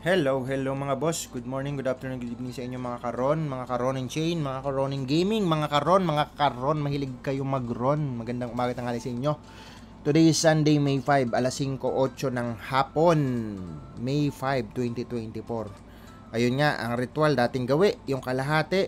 Hello mga boss. Good morning, good afternoon, good evening sa inyo mga karon and chain, mga karoning gaming, mga karon, mahilig kayo mag-ron. Magandang umaga tanghali sa inyo. Today is Sunday, May 5, alas 5:08 ng hapon. May 5, 2024. Ayun nga, ang ritual dating gawi, yung kalahati.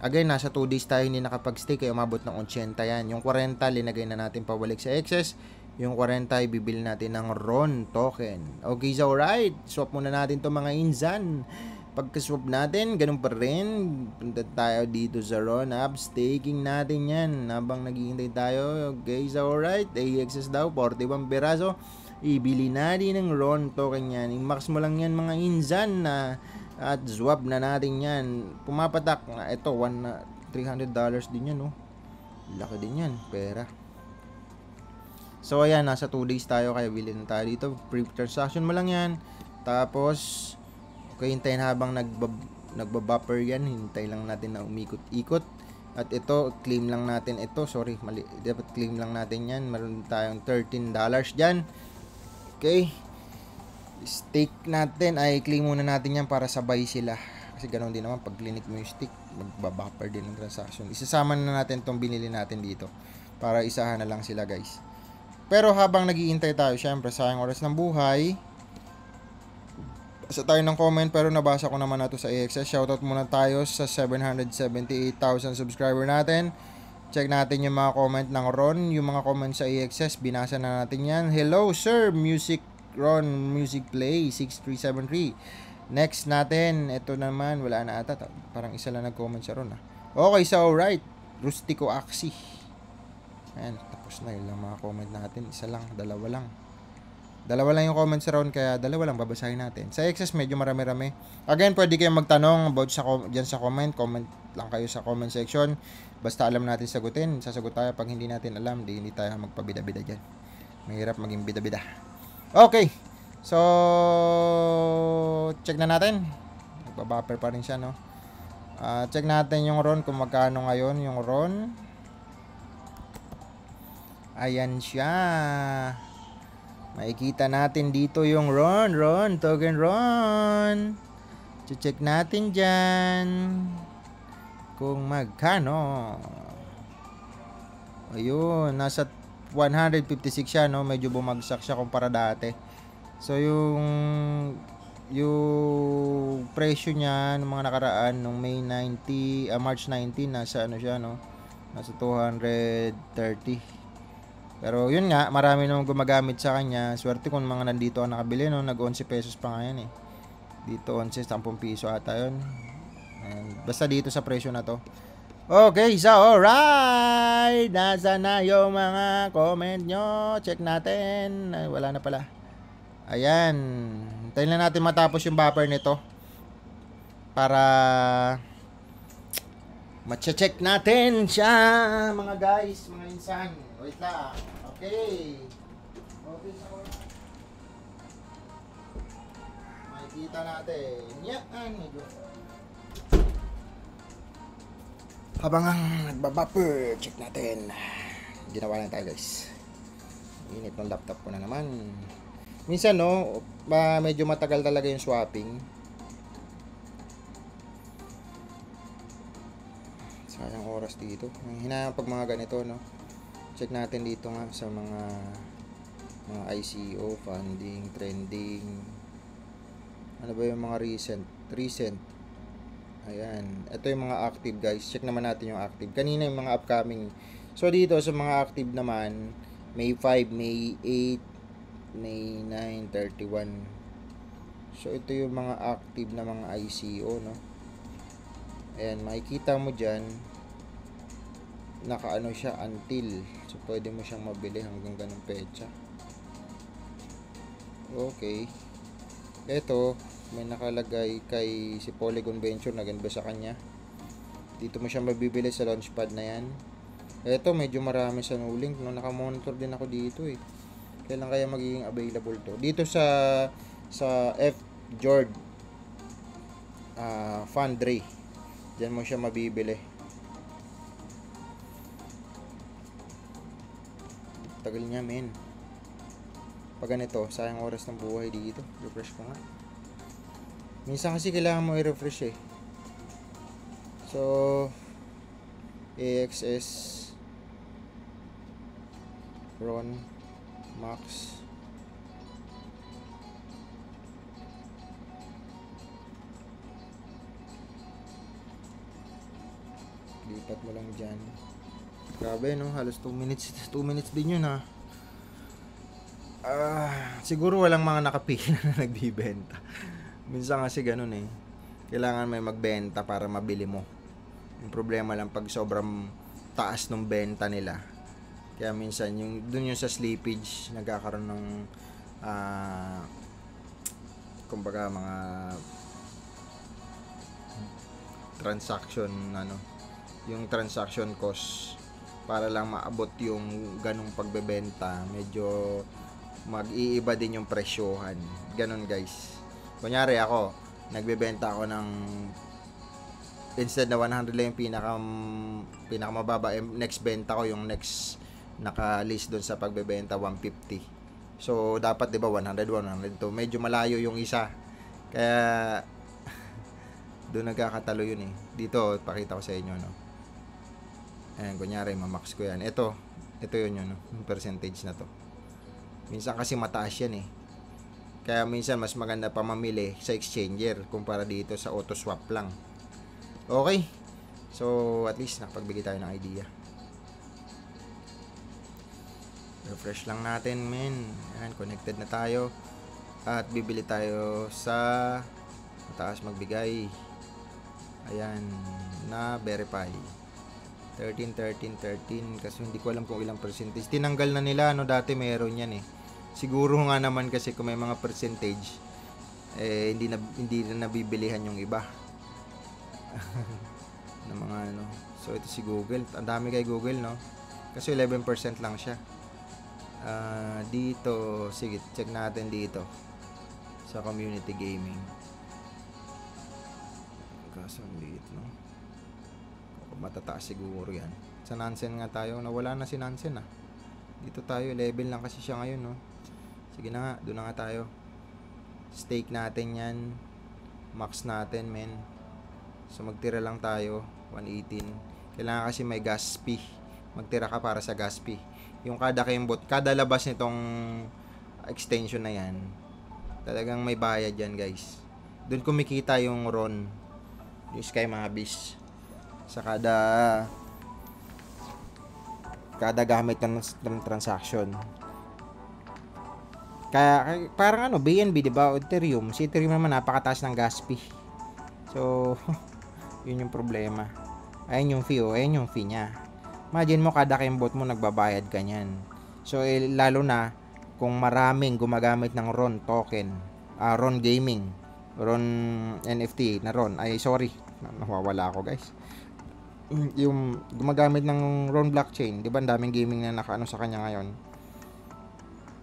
Again, nasa 2 days tayo hindi nakapag-stay kaya umabot ng 80 yan. Yung 40 linagay na natin pabalik sa excess. Yung 40 bibili natin ng RON token. Okay, so alright. Swap muna natin to mga insan. Pagka-swap natin, ganun pa rin. Punta tayo dito sa RON app. Staking natin yan. Habang naghihintay tayo. Okay, so alright. AXS daw, 41 piraso. Ibili natin ng RON token yan. I-max mo lang yan mga insan na at swap na natin yan. Pumapatak. Ito, $300 din yan, no? Laki din yan. Pera. So ayan, nasa 2 days tayo kaya bilhin tayo dito. Pre-transaction mo lang yan. Tapos, okay, hintayin habang nagbabuffer yan. Hintay lang natin na umikot-ikot. At ito, claim lang natin ito. Sorry, mali. Dapat claim lang natin yan. Meron tayong $13 dyan. Okay. Stake natin. Ay, claim muna natin yan para sabay sila. Kasi ganoon din naman, pag clinic mo yung stick, magbabuffer din ng transaction. Isasama na natin itong binili natin dito. Para isahan na lang sila, guys. Pero habang naghihintay tayo, syempre sayang oras ng buhay. Basta tayo ng comment pero nabasa ko naman na to sa AXS. Shoutout muna tayo sa 778,000 subscriber natin. Check natin yung mga comment ng Ron. Yung mga comment sa AXS, binasa na natin yan. Hello sir, Music Ron, Music Play 6373. Next natin, ito naman, wala na ata. Parang isa lang nag-comment sa Ron. Okay, so alright. Rustico Axie. Ayan, tapos na yun lang mga comment natin. Isa lang, dalawa lang yung comments around, kaya dalawa lang babasahin natin. Sa excess medyo marami-rami. Again, pwede kayong magtanong about dyan sa comment lang kayo sa comment section. Basta alam natin sagutin, sasagot tayo. Pag hindi natin alam, hindi tayo magpabida-bida dyan. Mahirap maging bida-bida. Okay, so check na natin. Nagbabuffer pa rin siya, no? Check natin yung RON kung magkano ngayon yung RON. Ayan siya. Makikita natin dito yung RON, token RON. Check natin dyan kung magkano. Ayun, nasa 156 siya, no? Medyo bumagsak siya kumpara dati. So yung presyo niya ng mga nakaraan nung March 19 nasa ano siya, no? Nasa 230. Pero yun nga, marami nung gumagamit sa kanya. Swerte kung mga nandito ang nakabili, no? Nag 11 pesos pa nga yan, eh. Dito 11, 10 piso ata yun. And basta dito sa presyo na to. Okay, so alright. Nasa na yung mga comment nyo? Check natin. Ay, wala na pala. Ayan. Hintayin lang natin matapos yung buffer nito. Para ma-check natin siya, mga guys, mga insan. Wait lang. Okay. Okay, so makikita natin. Yan. Habang nagbabuffer, check natin. Ginawa lang tayo, guys. Init ng laptop ko na naman. Minsan, no, medyo matagal talaga yung swapping. Sayang oras dito. Hinahang pag mga ganito, no. Check natin dito nga sa mga ICO, funding, trending. Ano ba yung mga recent? Ayan. Ito yung mga active, guys. Check naman natin yung active. Kanina yung mga upcoming. So dito sa mga active naman, May 5, May 8, May 9, 31. So ito yung mga active na mga ICO, no. Ayan, makikita mo dyan nakaano siya until, so pwede mo siyang mabili hanggang ganung petsa. Okay, eto may nakalagay kay si Polygon Venture na ganda sa kanya. Dito mo siya mabibili sa launchpad na yan. Eto medyo marami sa nuling, no? Nakamonitor din ako dito, eh. Kailan kaya magiging available to dito sa F Jord Fundray. Diyan mo siya mabibili. Tagal niya, men. Pag ganito, sayang oras ng buhay dito. Refresh ko nga. Minsan kasi kailangan mo i-refresh eh. So, AXS Ron Max lipat mo lang dyan. Grabe no, halos 2 minutes din yun ha. Siguro walang mga nakapila na nagbibenta. Minsan kasi ganun eh. Kailangan may magbenta para mabili mo. Yung problema lang pag sobrang taas ng benta nila. Kaya minsan dun yung sa slippage nagkakaroon ng kumbaga mga transaction yung transaction cost para lang maabot yung ganung pagbebenta, medyo mag-iiba din yung presyohan. Ganun guys. Kunyari ako, nagbebenta ako ng instead na 100 lang yung pinakamababa, next benta ko yung next naka-list doon sa pagbebenta 150. So dapat 'di ba 100, 102. Medyo malayo yung isa. Kaya doon nagkakatalo yun eh. Dito pakita ko sa inyo no. Ayan, kunyari mamax ko yan. Ito yun no, yung percentage na to. Minsan kasi mataas yan eh. Kaya minsan mas maganda pa mamili sa exchanger kumpara dito sa auto swap lang. Okay. So at least nakapagbigay tayo ng idea. Refresh lang natin men. Ayan, connected na tayo. At bibili tayo sa mataas magbigay. Ayan, na verify. 13 kasi hindi ko alam kung ilang percentage. Tinanggal na nila dati meron yan eh. Siguro nga naman kasi kung may mga percentage hindi na nabibilihan yung iba. Na mga So ito si Google. Ang dami kay Google no. Kasi 11% lang siya. Dito, sige, check natin dito sa community gaming. Kaso liit no. Matataas siguro yan. Sa Nansen nga tayo. Nawala na si Nansen Dito tayo. Level lang kasi siya ngayon no. Sige na nga. Doon na nga tayo. Stake natin yan. Max natin men. So magtira lang tayo. 118. Kailangan kasi may gas fee. Magtira ka para sa gas fee. Yung kada kembot. Kada labas nitong extension na yan. Talagang may bayad yan guys. Doon kumikita yung RON. Yung Sky Mabis. Sa kada gamit ng transaction. Kaya parang BNB 'di ba? Ethereum. Si Ethereum naman napakataas ng gas fee. So yun yung problema. Ayun yung fee ayun yung fee niya. Imagine mo kada kembot mo nagbabayad ka niyan. So lalo na kung maraming gumagamit ng RON token, RON gaming, RON NFT na RON. Ay sorry, nawawala ako guys. Yung gumagamit ng RON blockchain, 'di ba? Ang daming gaming na nakaano sa kanya ngayon.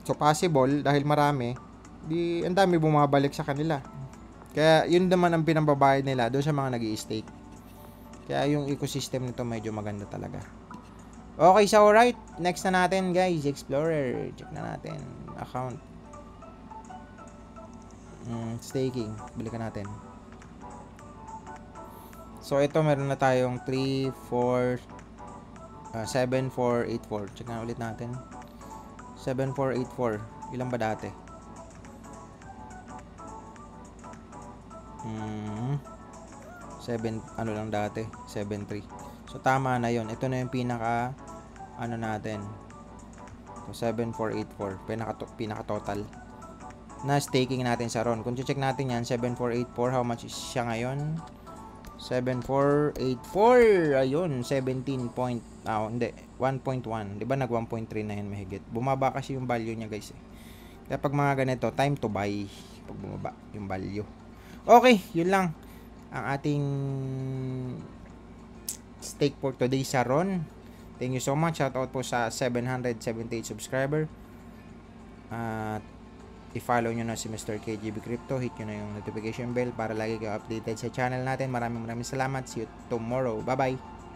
So possible dahil marami, ang dami bumabalik sa kanila. Kaya yun naman ang pinambabayad nila doon sa mga nag-i-stake. Kaya yung ecosystem nito medyo maganda talaga. Okay, so alright, next na natin guys, Explorer. Check na natin account. Staking, balikan natin. So ito meron na tayong 7484. Check na ulit natin. 7484. Ilan ba dati? 7 ano lang dati, 73. So tama na 'yon. Ito na yung pinaka natin. So 7484, pinaka total na staking natin sa RON. Kung check natin yan, 7484, how much is siya ngayon? 7484, ayun, 17 point, hindi, 1.1, di ba nag 1.3 na yan mahigit. Bumaba kasi yung value niya guys eh. Kaya pag mga ganito, time to buy pag bumaba yung value. Okay, yun lang ang ating stake for today sa RON. Thank you so much. Shout out po sa 778 subscriber. At i-follow nyo na si Mr. KGB Crypto. Hit nyo na yung notification bell para lagi kayo updated sa channel natin. Maraming salamat. See you tomorrow. Bye-bye.